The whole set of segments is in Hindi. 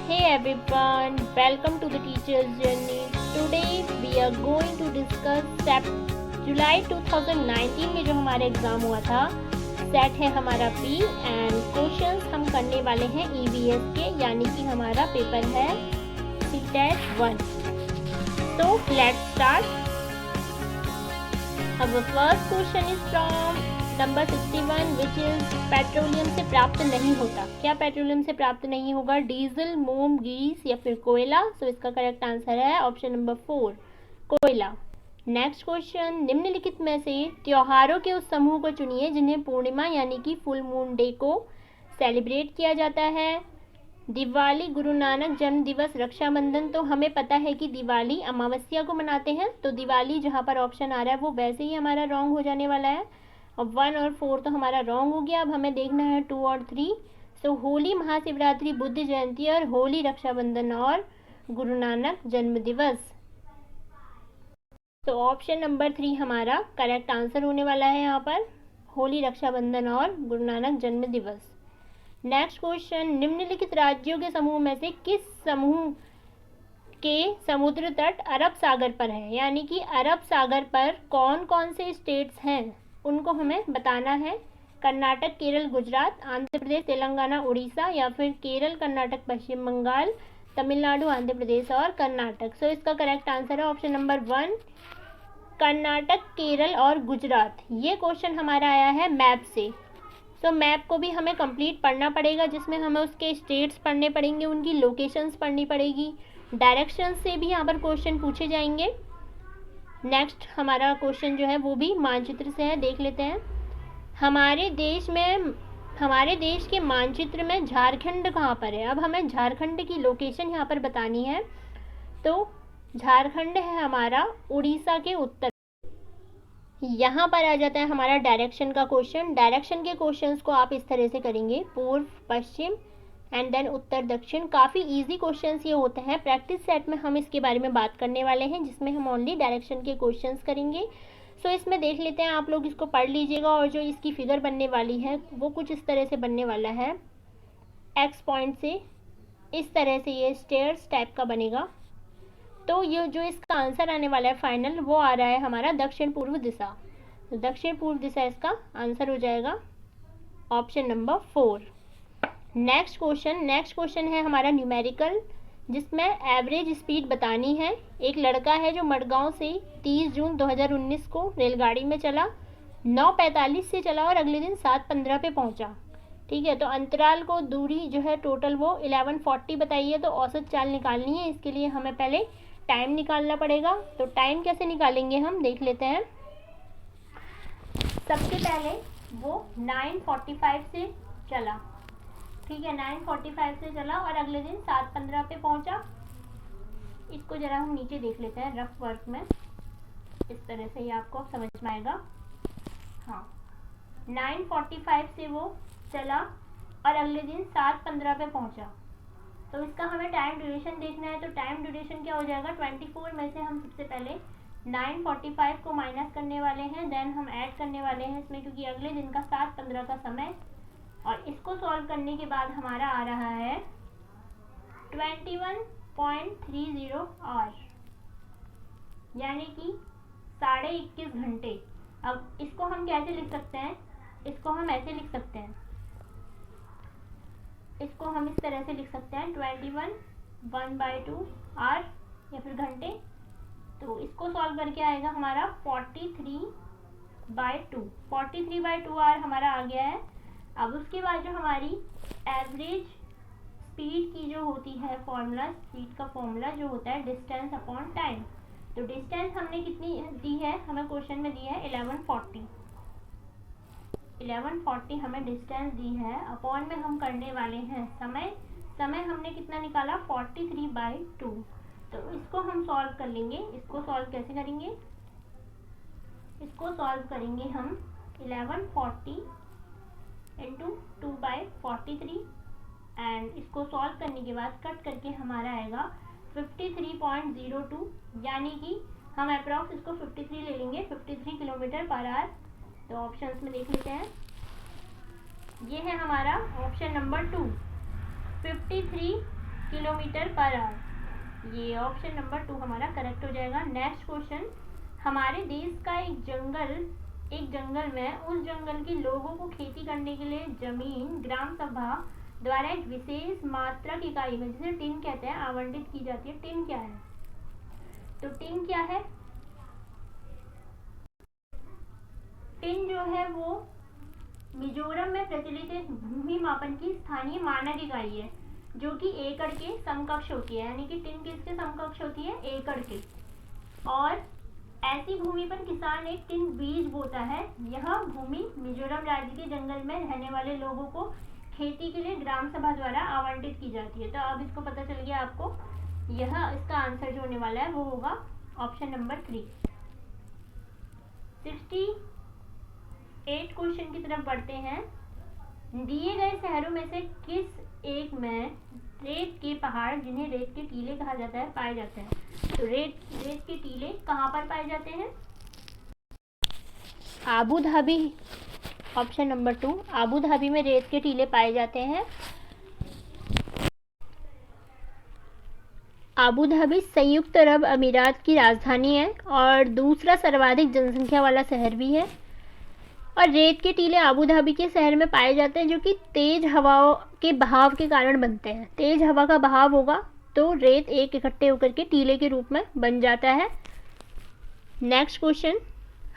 Hey everyone, welcome to the Teacher's Journey. Today we are going to discuss जुलाई 2019 में जो हमारा एग्ज़ाम हुआ था, सेट है हमारा पी एंड क्वेश्चंस हम करने वाले हैं EVS के, यानी कि हमारा पेपर है C-1. So let's start. Our first question is from number 61 which is petroleum से प्राप्त नहीं होता. क्या पेट्रोलियम से प्राप्त नहीं होगा? डीजल, मोम, ग्रीस या फिर कोयला. सो इसका करेक्ट आंसर है ऑप्शन नंबर 4, कोयला. नेक्स्ट क्वेश्चन, निम्नलिखित में से त्योहारों के उस समूह को चुनिए जिन्हें पूर्णिमा यानी कि फुल मून डे को सेलिब्रेट किया जाता है. दिवाली, गुरु नानक जन्म दिवस, रक्षाबंधन. तो हमें पता है कि दिवाली अमावस्या को मनाते हैं, तो दिवाली जहाँ पर ऑप्शन आ रहा है वो वैसे ही हमारा रॉन्ग हो जाने वाला है. अब 1 और 4 तो हमारा रॉन्ग हो गया. अब हमें देखना है 2 और 3. सो होली, महाशिवरात्रि, बुद्ध जयंती और होली, रक्षाबंधन और गुरु नानक जन्म दिवस. तो ऑप्शन नंबर 3 हमारा करेक्ट आंसर होने वाला है यहाँ पर, होली, रक्षाबंधन और गुरु नानक जन्म दिवस. नेक्स्ट क्वेश्चन, निम्नलिखित राज्यों के समूह में से किस समूह के समुद्र तट अरब सागर पर है? यानी कि अरब सागर पर कौन कौन से स्टेट्स हैं उनको हमें बताना है. कर्नाटक, केरल, गुजरात, आंध्र प्रदेश, तेलंगाना, उड़ीसा या फिर केरल, कर्नाटक, पश्चिम बंगाल, तमिलनाडु, आंध्र प्रदेश और कर्नाटक. सो इसका करेक्ट आंसर है ऑप्शन नंबर 1, कर्नाटक, केरल और गुजरात. ये क्वेश्चन हमारा आया है मैप से. सो मैप को भी हमें कंप्लीट पढ़ना पड़ेगा, जिसमें हमें उसके स्टेट्स पढ़ने पड़ेंगे, उनकी लोकेशंस पढ़नी पड़ेगी. डायरेक्शन से भी यहाँ पर क्वेश्चन पूछे जाएंगे. नेक्स्ट हमारा क्वेश्चन जो है वो भी मानचित्र से है, देख लेते हैं. हमारे देश के मानचित्र में झारखंड कहाँ पर है? अब हमें झारखंड की लोकेशन यहाँ पर बतानी है. तो झारखंड है हमारा उड़ीसा के उत्तर. यहाँ पर आ जाता है हमारा डायरेक्शन का क्वेश्चन. डायरेक्शन के क्वेश्चंस को आप इस तरह से करेंगे, पूर्व, पश्चिम एंड देन उत्तर, दक्षिण. काफ़ी इजी क्वेश्चंस ये होते हैं. प्रैक्टिस सेट में हम इसके बारे में बात करने वाले हैं, जिसमें हम ओनली डायरेक्शन के क्वेश्चंस करेंगे. सो इसमें देख लेते हैं, आप लोग इसको पढ़ लीजिएगा. और जो इसकी फिगर बनने वाली है वो कुछ इस तरह से बनने वाला है. एक्स पॉइंट से इस तरह से ये स्टेयर्स टाइप का बनेगा. तो ये जो इसका आंसर आने वाला है फाइनल, वो आ रहा है हमारा दक्षिण पूर्व दिशा. तो दक्षिण पूर्व दिशा इसका आंसर हो जाएगा ऑप्शन नंबर 4. नेक्स्ट क्वेश्चन है हमारा न्यूमेरिकल, जिसमें एवरेज स्पीड बतानी है. एक लड़का है जो मडगांव से 30 जून 2019 को रेलगाड़ी में चला, 9:45 से चला और अगले दिन 7:15 पे पहुंचा. ठीक है, तो अंतराल को दूरी जो है टोटल वो 1140 बताई है. तो औसत चाल निकालनी है. इसके लिए हमें पहले टाइम निकालना पड़ेगा. तो टाइम कैसे निकालेंगे हम देख लेते हैं. सबसे पहले वो 9:45 से चला. ठीक है, 9:45 से चला और अगले दिन 7:15 पे पहुंचा. इसको जरा हम नीचे देख लेते हैं रफ वर्क में. इस तरह से ये आपको समझ में आएगा. हाँ, 9:45 से वो चला और अगले दिन 7:15 पे पहुंचा. तो इसका हमें टाइम ड्यूरेशन देखना है. तो टाइम ड्यूरेशन क्या हो जाएगा, 24 में से हम सबसे पहले 9:45 को माइनस करने वाले हैं, देन हम ऐड करने वाले हैं इसमें, क्योंकि अगले दिन का 7:15 का समय. और इसको सॉल्व करने के बाद हमारा आ रहा है 21.30 आवर, यानी कि 21.5 घंटे. अब इसको हम कैसे लिख सकते हैं? इसको हम ऐसे लिख सकते हैं, इसको हम इस तरह से लिख सकते हैं 21 1/2 आवर या फिर घंटे. तो इसको सॉल्व करके आएगा हमारा 43/2 आवर हमारा आ गया है. अब उसके बाद जो हमारी एवरेज स्पीड की जो होती है फॉर्मूला, स्पीड का फॉर्मूला जो होता है डिस्टेंस अपॉन टाइम. तो डिस्टेंस हमने कितनी दी है, हमें क्वेश्चन में दी है 1140 हमें डिस्टेंस दी है. अपॉन में हम करने वाले हैं समय हमने कितना निकाला 43/2. तो इसको हम सॉल्व कर लेंगे. इसको सॉल्व कैसे करेंगे? इसको सॉल्व करेंगे हम 1140 इंटू 2/43 एंड इसको सॉल्व करने के बाद कट करके हमारा आएगा 53.02, यानी कि हम अप्रॉक्स इसको 53 ले लेंगे, 53 किलोमीटर पर आवर. तो ऑप्शंस में देख लेते हैं. ये है हमारा option number 2, 53 kilometre per hour. ये ऑप्शन नंबर 2 हमारा करेक्ट हो जाएगा। नेक्स्ट क्वेश्चन, हमारे देश का एक जंगल में उस जंगल के लोगों को खेती करने के लिए जमीन ग्राम सभा द्वारा एक विशेष मात्रक इकाई में, जिसे टिन कहते हैं, आवंटित की जाती है। टिन क्या है? तो टिन क्या है? टिन जो है वो मिजोरम में प्रचलित एक भूमि मापन की स्थानीय मानक इकाई है, जो कि एकड़ के समकक्ष होती है। यानी कि टिन किसके समकक्ष होती है? एकड़ के। और ऐसी भूमि पर किसान एक टिन बीज बोता है। यह भूमि मिजोरम राज्य के जंगल में रहने वाले लोगों को खेती के लिए ग्राम सभा द्वारा आवंटित की जाती है। तो अब इसको पता चल गया आपको, यह इसका आंसर जो होने वाला है वो होगा ऑप्शन नंबर 3। 68 क्वेश्चन की तरफ बढ़ते हैं। दिए गए शहरों में से किस एक में रेत के पहाड़, जिन्हें रेत के टीले कहा जाता है, पाए जाते हैं? तो रेत के टीले कहाँ पर पाए जाते हैं? Abu Dhabi, option number 2, Abu Dhabi में रेत के टीले पाए जाते हैं। आबू धाबी संयुक्त अरब अमीरात की राजधानी है और दूसरा सर्वाधिक जनसंख्या वाला शहर भी है। और रेत के टीले आबू धाबी के शहर में पाए जाते हैं, जो कि तेज हवाओं के बहाव के कारण बनते हैं। तेज हवा का बहाव होगा तो रेत एक इकट्ठे होकर के टीले के रूप में बन जाता है। नेक्स्ट क्वेश्चन,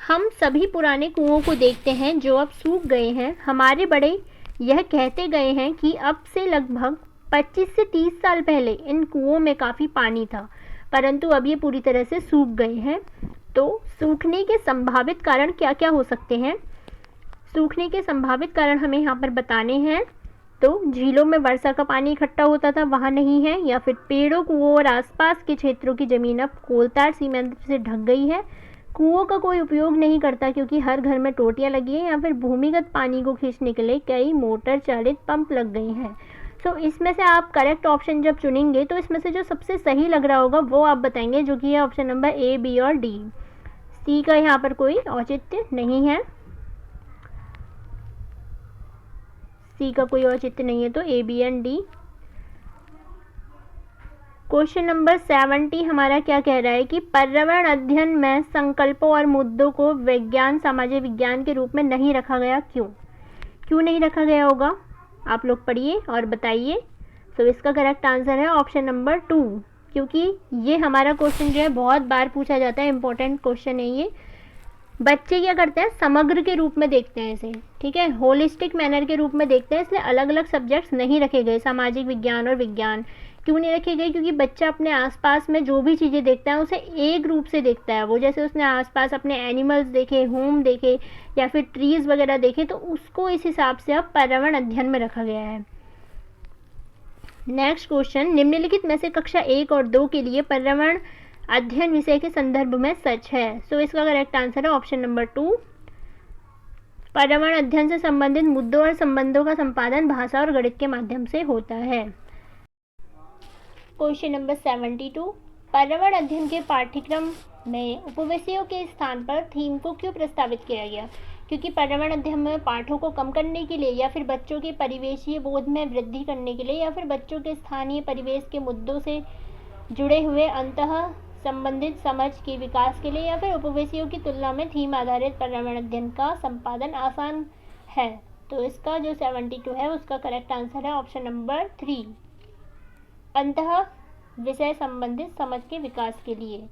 हम सभी पुराने कुओं को देखते हैं जो अब सूख गए हैं। हमारे बड़े यह कहते गए हैं कि अब से लगभग 25 से 30 साल पहले इन कुओं में काफ़ी पानी था, परंतु अब ये पूरी तरह से सूख गए हैं। तो सूखने के संभावित कारण क्या क्या हो सकते हैं? सूखने के संभावित कारण हमें यहाँ पर बताने हैं। तो झीलों में वर्षा का पानी इकट्ठा होता था, वहाँ नहीं है, या फिर पेड़ों, कुओं और आसपास के क्षेत्रों की जमीन अब कोलतार सीमेंट से ढक गई है। कुओं का कोई उपयोग नहीं करता क्योंकि हर घर में टोटियाँ लगी हैं, या फिर भूमिगत पानी को खींचने के लिए कई मोटर चालित पंप लग गई हैं। सो इसमें से आप करेक्ट ऑप्शन जब चुनेंगे तो इसमें से जो सबसे सही लग रहा होगा वो आप बताएंगे, जो कि है ऑप्शन नंबर ए, बी और डी। सी का यहाँ पर कोई औचित्य नहीं है। सी का कोई औचित्य नहीं है, तो A, B and D. Question number 70 हमारा क्या कह रहा है कि पर्यावरण अध्ययन में संकल्पों और मुद्दों को विज्ञान, सामाजिक विज्ञान के रूप में नहीं रखा गया। क्यों नहीं रखा गया होगा? आप लोग पढ़िए और बताइए। तो इसका करेक्ट आंसर है ऑप्शन नंबर 2, क्योंकि ये हमारा क्वेश्चन जो है बहुत बार पूछा जाता है, इंपॉर्टेंट क्वेश्चन है ये। बच्चे क्या करते हैं? समग्र के रूप में देखते हैं इसे, ठीक है, होलिस्टिक मैनर के रूप में देखते हैं, इसलिए अलग अलग सब्जेक्ट्स नहीं रखे गए, सामाजिक विज्ञान और विज्ञान। क्यों नहीं रखे गए? क्योंकि बच्चा अपने आसपास में जो भी चीज़ें देखता है उसे एक रूप से देखता है। वो जैसे उसने आसपास अपने एनिमल्स देखे, होम देखे, या फिर ट्रीज़ वगैरह देखे, तो उसको इस हिसाब से अब पर्यावरण अध्ययन में रखा गया है। नेक्स्ट क्वेश्चन, निम्नलिखित में से कक्षा 1 और 2 के लिए पर्यावरण अध्ययन विषय के संदर्भ में सच है। सो इसका करेक्ट आंसर है ऑप्शन नंबर 2। पर्यावरण अध्ययन से संबंधित मुद्दों और संबंधों का संपादन भाषा और गणित के माध्यम से होता है। क्वेश्चन नंबर 72, पर्यावरण अध्ययन के पाठ्यक्रम में उपविषयों के स्थान पर थीम को क्यों प्रस्तावित किया गया? क्योंकि पर्यावरण अध्ययन में पाठों को कम करने के लिए, या फिर बच्चों के परिवेशीय बोध में वृद्धि करने के लिए, या फिर बच्चों के स्थानीय परिवेश के मुद्दों से जुड़े हुए अंतः संबंधित समझ के विकास के लिए, या फिर उपविषयों की तुलना में थीम आधारित पर्यावरण अध्ययन का संपादन आसान है। तो इसका जो 72 है उसका करेक्ट आंसर है ऑप्शन नंबर 3, अंतः विषय संबंधित समझ के विकास के लिए।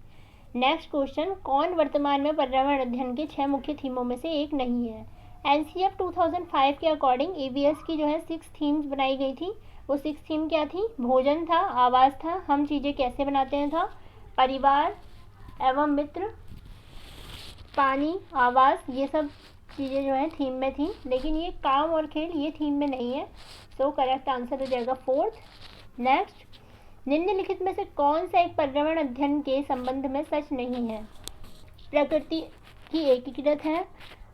नेक्स्ट क्वेश्चन, कौन वर्तमान में पर्यावरण अध्ययन के 6 मुख्य थीमों में से एक नहीं है? एनसीएफ 2005 के अकॉर्डिंग ईवीएस की जो है 6 थीम्स बनाई गई थी। वो 6 थीम क्या थी? भोजन था, आवास था, हम चीज़ें कैसे बनाते हैं था, परिवार एवं मित्र, पानी, आवास, ये सब चीज़ें जो है थीम में थी। लेकिन ये काम और खेल ये थीम में नहीं है। सो करेक्ट आंसर हो जाएगा 4th। नेक्स्ट, निम्नलिखित में से कौन सा एक पर्यावरण अध्ययन के संबंध में सच नहीं है? प्रकृति की एकीकृत है,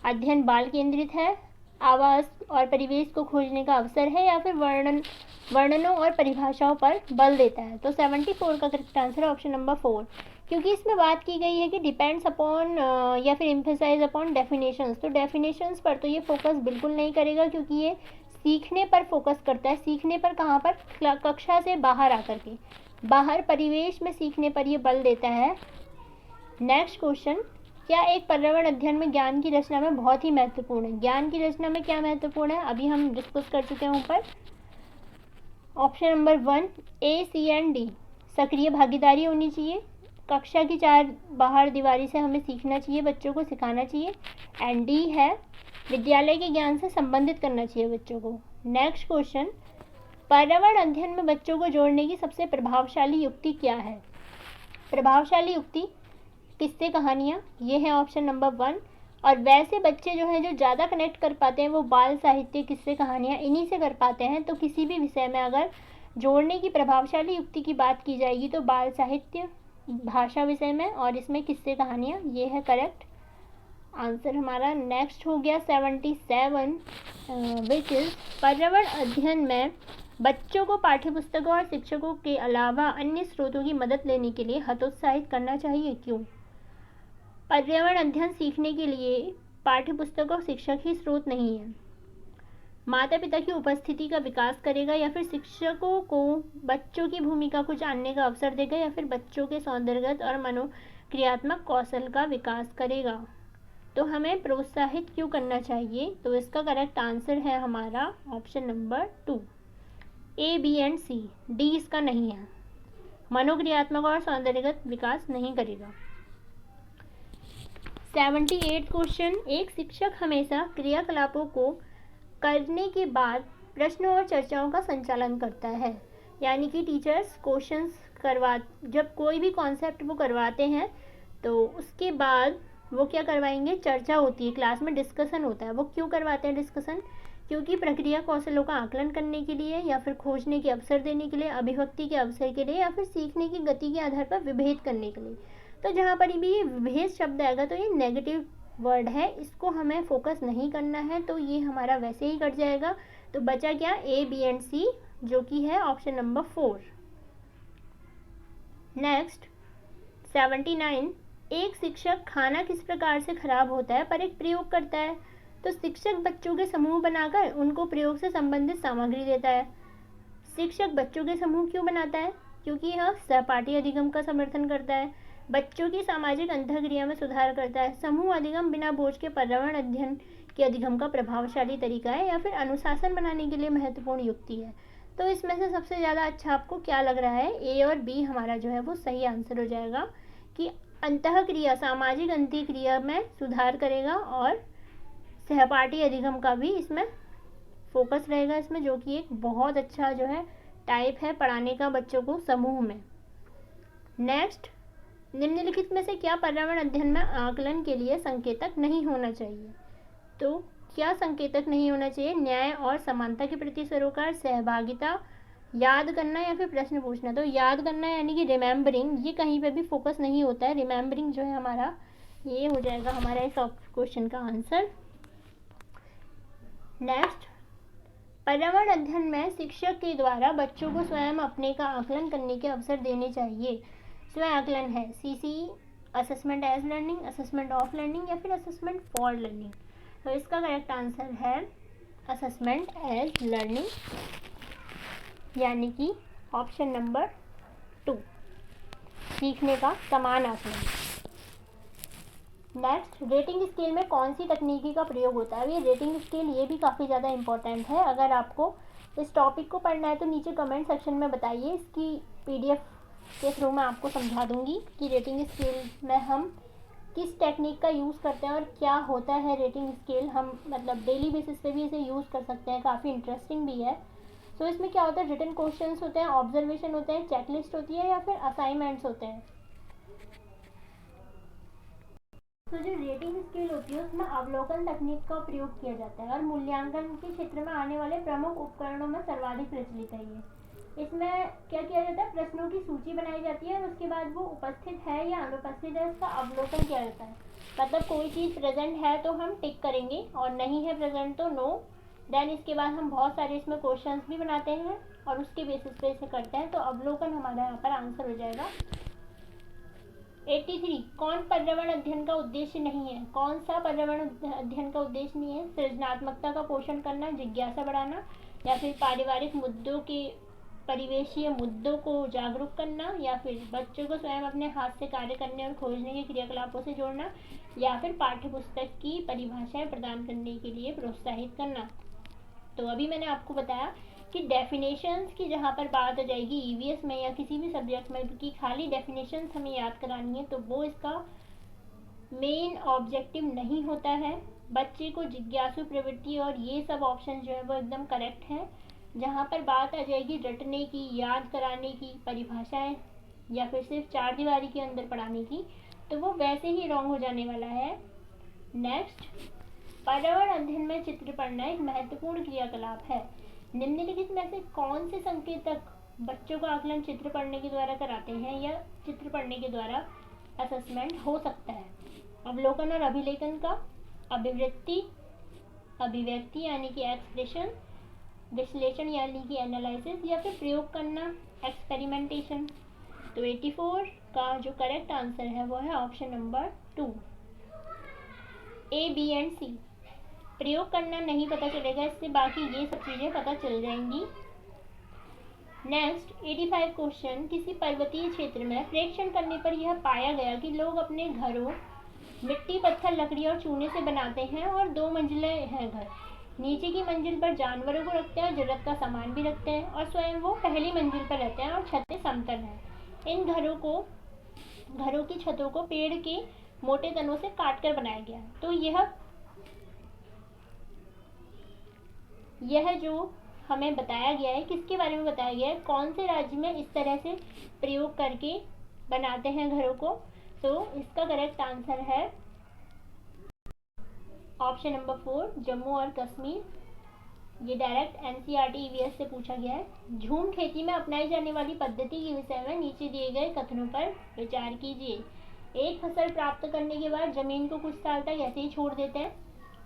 अध्ययन बाल केंद्रित है, आवास और परिवेश को खोजने का अवसर है, या फिर वर्णनों और परिभाषाओं पर बल देता है। तो 74 का करेक्ट आंसर है ऑप्शन नंबर 4, क्योंकि इसमें बात की गई है कि डिपेंड्स अपॉन या फिर एम्फेसाइज अपॉन डेफिनेशंस। तो डेफिनेशंस पर तो ये फोकस बिल्कुल नहीं करेगा, क्योंकि ये सीखने पर फोकस करता है। सीखने पर कहाँ पर? कक्षा से बाहर आकर के, बाहर परिवेश में सीखने पर ये बल देता है। नेक्स्ट क्वेश्चन, क्या एक पर्यावरण अध्ययन में ज्ञान की रचना में बहुत ही महत्वपूर्ण है? ज्ञान की रचना में क्या महत्वपूर्ण है? अभी हम डिस्कस कर चुके हैं ऊपर। Option number 1 A, C and D। सक्रिय भागीदारी होनी चाहिए, कक्षा की चार बाहर दीवारी से हमें सीखना चाहिए, बच्चों को सिखाना चाहिए। एंड D है विद्यालय के ज्ञान से संबंधित करना चाहिए बच्चों को। नेक्स्ट क्वेश्चन, पर्यावरण अध्ययन में बच्चों को जोड़ने की सबसे प्रभावशाली युक्ति क्या है? प्रभावशाली युक्ति, किस्से कहानियाँ, ये है ऑप्शन नंबर 1। और वैसे बच्चे जो हैं जो ज़्यादा कनेक्ट कर पाते हैं वो बाल साहित्य, किस्से कहानियाँ, इन्हीं से कर पाते हैं। तो किसी भी विषय में अगर जोड़ने की प्रभावशाली युक्ति की बात की जाएगी तो बाल साहित्य, भाषा विषय में, और इसमें किस्से कहानियाँ, ये है करेक्ट आंसर हमारा। नेक्स्ट हो गया 77 विच इज़, पर्यावरण अध्ययन में बच्चों को पाठ्यपुस्तकों और शिक्षकों के अलावा अन्य स्रोतों की मदद लेने के लिए हतोत्साहित करना चाहिए, क्यों? पर्यावरण अध्ययन सीखने के लिए पाठ्यपुस्तक और शिक्षक ही स्रोत नहीं है। माता पिता की उपस्थिति का विकास करेगा, या फिर शिक्षकों को बच्चों की भूमिका को जानने का अवसर देगा, या फिर बच्चों के सौंदर्यगत और मनोक्रियात्मक कौशल का विकास करेगा। तो हमें प्रोत्साहित क्यों करना चाहिए? तो इसका करेक्ट आंसर है हमारा option number 2 A, B and C। D इसका नहीं है, मनोक्रियात्मक और सौंदर्यगत विकास नहीं करेगा। 78 क्वेश्चन, एक शिक्षक हमेशा क्रियाकलापों को करने के बाद प्रश्नों और चर्चाओं का संचालन करता है। यानी कि टीचर्स क्वेश्चंस जब कोई भी कॉन्सेप्ट वो करवाते हैं तो उसके बाद वो क्या करवाएंगे? चर्चा होती है, क्लास में डिस्कशन होता है। वो क्यों करवाते हैं डिस्कशन? क्योंकि प्रक्रिया कौशलों का आकलन करने के लिए, या फिर खोजने के अवसर देने के लिए, अभिव्यक्ति के अवसर के लिए, या फिर सीखने की गति के आधार पर विभेद करने के लिए। तो जहाँ पर भी ये विभेद शब्द आएगा तो ये नेगेटिव वर्ड है, इसको हमें फोकस नहीं करना है, तो ये हमारा वैसे ही कट जाएगा। तो बचा क्या? A, B एंड C, जो कि है ऑप्शन नंबर 4। नेक्स्ट 79, एक शिक्षक खाना किस प्रकार से खराब होता है पर एक प्रयोग करता है? तो शिक्षक बच्चों के समूह बनाकर उनको प्रयोग से संबंधित सामग्री देता है। शिक्षक बच्चों के समूह क्यों बनाता है? क्योंकि यह सहपाठी अधिगम का समर्थन करता है, बच्चों की सामाजिक अंतःक्रिया में सुधार करता है। समूह अधिगम बिना बोझ के पर्यावरण अध्ययन के अधिगम का प्रभावशाली तरीका है, या फिर अनुशासन बनाने के लिए महत्वपूर्ण युक्ति है। तो इसमें से सबसे ज़्यादा अच्छा आपको क्या लग रहा है? A और B हमारा जो है वो सही आंसर हो जाएगा कि अंतःक्रिया, सामाजिक अंतःक्रिया में सुधार करेगा, और सहपाठी अधिगम का भी इसमें फोकस रहेगा इसमें, जो कि एक बहुत अच्छा जो है टाइप है पढ़ाने का बच्चों को समूह में। नेक्स्ट, निम्नलिखित में से क्या पर्यावरण अध्ययन में आकलन के लिए संकेतक नहीं होना चाहिए? तो क्या संकेतक नहीं होना चाहिए? न्याय और समानता के प्रति सरोकार, सहभागिता, याद करना, या फिर प्रश्न पूछना। तो याद करना यानी कि रिमेम्बरिंग, ये कहीं पे भी फोकस नहीं होता है। रिमेम्बरिंग जो है हमारा, ये हो जाएगा हमारा इस क्वेश्चन का आंसर। नेक्स्ट, पर्यावरण अध्ययन में शिक्षक के द्वारा बच्चों को स्वयं अपने का आकलन करने के अवसर देने चाहिए। स्वयं आकलन है CC, assessment as learning, assessment of learning, या फिर असेसमेंट फॉर लर्निंग। तो इसका करेक्ट आंसर है असेसमेंट एज लर्निंग, यानी कि ऑप्शन नंबर 2, सीखने का समान आकलन। नेक्स्ट, रेटिंग स्केल में कौन सी तकनीकी का प्रयोग होता है? ये रेटिंग स्केल ये भी काफ़ी ज़्यादा इंपॉर्टेंट है। अगर आपको इस टॉपिक को पढ़ना है तो नीचे कमेंट सेक्शन में बताइए, इसकी PDF के थ्रू मैं आपको समझा दूंगी कि रेटिंग स्केल में हम किस टेक्निक का यूज़ करते हैं और क्या होता है रेटिंग स्केल। हम मतलब डेली बेसिस पे भी इसे यूज़ कर सकते हैं, काफ़ी इंटरेस्टिंग भी है। सो इसमें क्या होता है? रिटन क्वेश्चंस होते हैं, ऑब्जर्वेशन होते हैं, चेकलिस्ट होती है, या फिर असाइनमेंट्स होते हैं। तो जो रेटिंग स्केल होती है उसमें अवलोकन तकनीक का प्रयोग किया जाता है, और मूल्यांकन के क्षेत्र में आने वाले प्रमुख उपकरणों में सर्वाधिक प्रचलित है ये। इसमें क्या किया जाता है? प्रश्नों की सूची बनाई जाती है, और उसके बाद वो उपस्थित है या अनुपस्थित है इसका अवलोकन किया जाता है। मतलब कोई चीज़ प्रेजेंट है तो हम टिक करेंगे, और नहीं है प्रेजेंट तो नो। देन इसके बाद हम बहुत सारे इसमें क्वेश्चंस भी बनाते हैं, और उसके बेसिस पे इसे करते हैं। तो अवलोकन हमारा यहाँ पर आंसर हो जाएगा। 83 कौन पर्यावरण अध्ययन का उद्देश्य नहीं है? कौन सा पर्यावरण अध्ययन का उद्देश्य नहीं है? सृजनात्मकता का पोषण करना, जिज्ञासा बढ़ाना, या फिर पारिवारिक मुद्दों के परिवेशीय मुद्दों को जागरूक करना, या फिर बच्चों को स्वयं अपने हाथ से कार्य करने और खोजने के क्रियाकलापों से जोड़ना, या फिर पाठ्यपुस्तक की परिभाषाएं प्रदान करने के लिए प्रोत्साहित करना। तो अभी मैंने आपको बताया कि डेफिनेशंस की जहाँ पर बात आ जाएगी ईवीएस में या किसी भी सब्जेक्ट में कि खाली डेफिनेशंस हमें याद करानी है, तो वो इसका मेन ऑब्जेक्टिव नहीं होता है। बच्चे को जिज्ञासु प्रवृत्ति और ये सब ऑप्शन जो है वो एकदम करेक्ट है। जहाँ पर बात आ जाएगी रटने की, याद कराने की, परिभाषाएं या फिर सिर्फ चार दीवारी के अंदर पढ़ाने की, तो वो वैसे ही रॉन्ग हो जाने वाला है। नेक्स्ट, पर्यावरण अध्ययन में चित्र पढ़ना एक महत्वपूर्ण क्रियाकलाप है। निम्नलिखित में से कौन से संकेतक बच्चों का आकलन चित्र पढ़ने के द्वारा कराते हैं या चित्र पढ़ने के द्वारा असेसमेंट हो सकता है? अवलोकन और अभिलेखन का, अभिव्यक्ति यानी कि एक्सप्रेशन, विश्लेषण यानी कि एनालिसिस, या फिर प्रयोग करना, एक्सपेरिमेंटेशन। तो 84 का जो करेक्ट आंसर है वो है option number 2, A, B and C. प्रयोग करना नहीं पता चलेगा, इससे बाकी ये सब चीज़ें पता चल जाएंगी। नेक्स्ट 85 क्वेश्चन, किसी पर्वतीय क्षेत्र में प्रेक्षण करने पर यह पाया गया कि लोग अपने घरों मिट्टी, पत्थर, लकड़ी और चूने से बनाते हैं और 2 मंजिलें हैं घर। नीचे की मंजिल पर जानवरों को रखते हैं, जरूरत का सामान भी रखते हैं और स्वयं वो पहली मंजिल पर रहते हैं और छतें समतल हैं। इन घरों की छतों को पेड़ के मोटे तनों से काटकर बनाया गया। तो यह जो हमें बताया गया है, किसके बारे में बताया गया है? कौन से राज्य में इस तरह से प्रयोग करके बनाते हैं घरों को? तो इसका करेक्ट आंसर है ऑप्शन नंबर 4, जम्मू और कश्मीर। ये डायरेक्ट एनसीईआरटी ईवीएस से पूछा गया है। झूम खेती में अपनाई जाने वाली पद्धति के विषय में नीचे दिए गए कथनों पर विचार कीजिए। एक फसल प्राप्त करने के बाद जमीन को कुछ साल तक ऐसे ही छोड़ देते हैं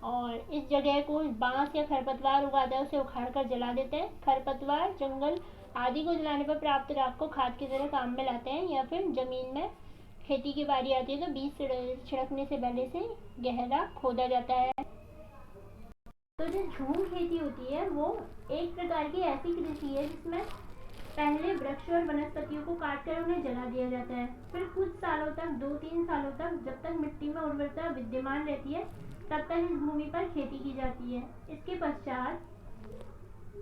और इस जगह को बांस या खरपतवार उगाता है उसे उखाड़ कर जला देते हैं। खरपतवार, जंगल आदि को जलाने पर प्राप्त राख को खाद की तरह काम में लाते हैं, या फिर जमीन में खेती की बारी आती है तो बीज छिड़कने से पहले से गहरा खोदा जाता है। तो जो झूम खेती होती है वो एक प्रकार की ऐसी कृषि है जिसमें पहले वृक्ष और वनस्पतियों को काटकर उन्हें जला दिया जाता है। फिर कुछ सालों तक, 2-3 सालों तक, जब तक मिट्टी में उर्वरता विद्यमान रहती है तब तक इस भूमि पर खेती की जाती है। इसके पश्चात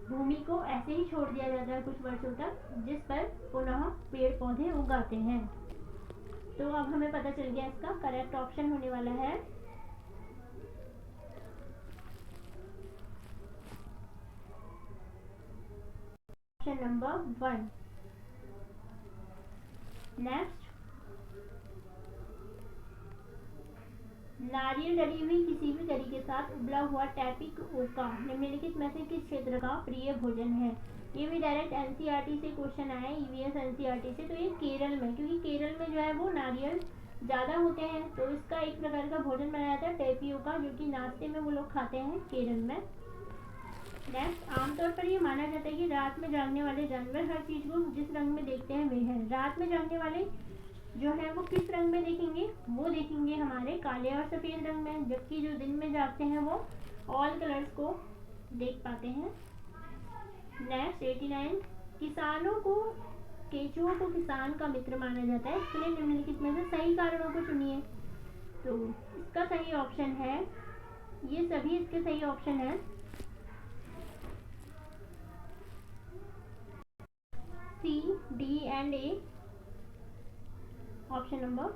भूमि को ऐसे ही छोड़ दिया जाता है कुछ वर्षों तक, जिस पर पुनः पेड़ पौधे उगाते हैं। तो अब हमें पता चल गया इसका करेक्ट ऑप्शन होने वाला है ऑप्शन नंबर 1। नेक्स्ट, नारियल डली हुई किसी भी करी के साथ उबला हुआ टैपिक ओका निम्नलिखित में से किस क्षेत्र का प्रिय भोजन है? ये भी डायरेक्ट एनसीईआरटी से क्वेश्चन आया है, ईवीएस एनसीईआरटी से। तो ये केरल में, क्योंकि केरल में जो है वो नारियल ज़्यादा होते हैं, तो इसका एक प्रकार का भोजन बनाया जाता है टैपियोका, जो कि नाश्ते में वो लोग खाते हैं केरल में। नेक्स्ट, आमतौर पर ये माना जाता है कि रात में जागने वाले जानवर हर चीज़ को जिस रंग में देखते हैं वे हैं। रात में जागने वाले जो है वो किस रंग में देखेंगे? वो देखेंगे हमारे काले और सफ़ेद रंग में, जबकि जो दिन में जागते हैं वो ऑल कलर्स को देख पाते हैं। नेक्स्ट 89, केंचुओं को किसान का मित्र माना जाता है, इसके लिए निम्नलिखित में से सही कारणों को चुनिए। तो इसका सही ऑप्शन है, ये सभी इसके सही ऑप्शन है। C, D and A, option number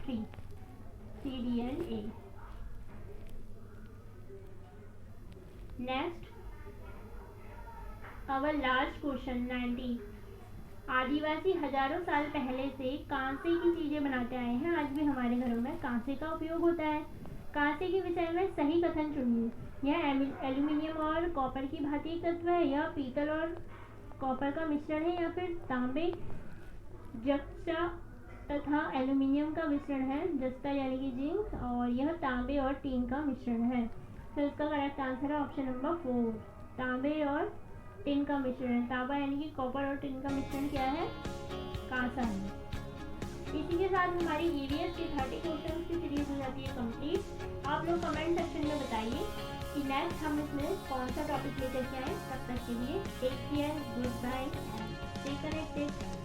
3, C, D and A. Next, our last question 90, आदिवासी हजारों साल पहले से कांसे की चीजें बनाते आए हैं। आज भी हमारे घरों में कांसे का उपयोग होता है। कांसे के विषय में सही कथन चुनिए। यह एल्यूमिनियम और कॉपर की भांति एक तत्व है, यह पीतल और कॉपर का मिश्रण है, या फिर तांबे, जस्ता तथा एल्यूमिनियम का मिश्रण है, जस्ता यानी कि जिंक, और यह तांबे और टीन का मिश्रण है। तो इसका करेक्ट आंसर है ऑप्शन नंबर 4, तांबे और टिन का मिश्रण। तांबा यानी कि कॉपर और टिन का मिश्रण क्या है? कांसा है। इसी के साथ हमारी ईवीएस की 30 क्वेश्चन की सीरीज हो जाती है कंप्लीट। आप लोग कमेंट सेक्शन में बताइए कि नेक्स्ट हम इसमें कौन सा टॉपिक लेकर के आए। तब तक के लिए take care, goodbye and stay connected.